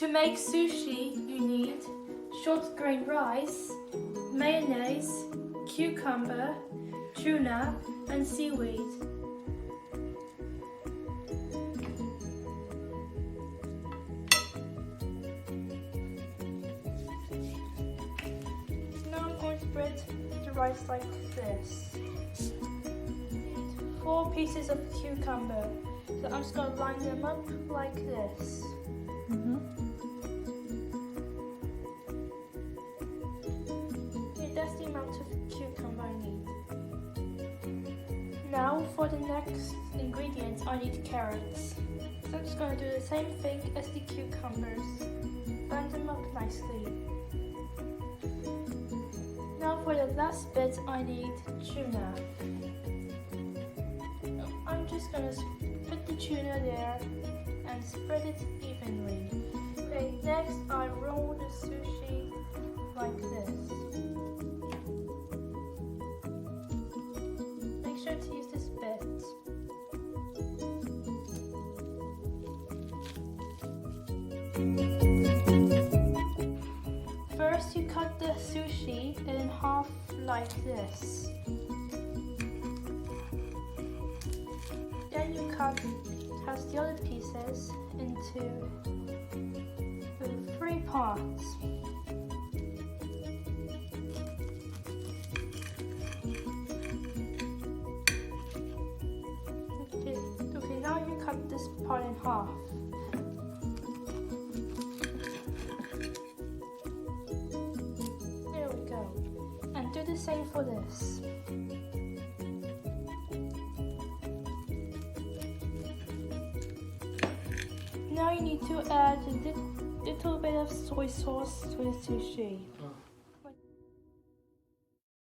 To make sushi, you need short grain rice, mayonnaise, cucumber, tuna, and seaweed. Now I'm going to spread the rice like this. 4 pieces of cucumber. So I'm just going to line them up like this. Okay, that's the amount of cucumber I need. Now for the next ingredient, I need carrots. So I'm just going to do the same thing as the cucumbers. Blend them up nicely. Now for the last bit, I need tuna. I'm just going to put the tuna there and spread it evenly. Okay, next I roll the sushi like this. Make sure to use this bit. First you cut the sushi in half like this. Then you cut the other pieces into 3 parts. Okay, now you cut this part in half. There we go. And do the same for this. Now you need to add a little bit of soy sauce to the sushi.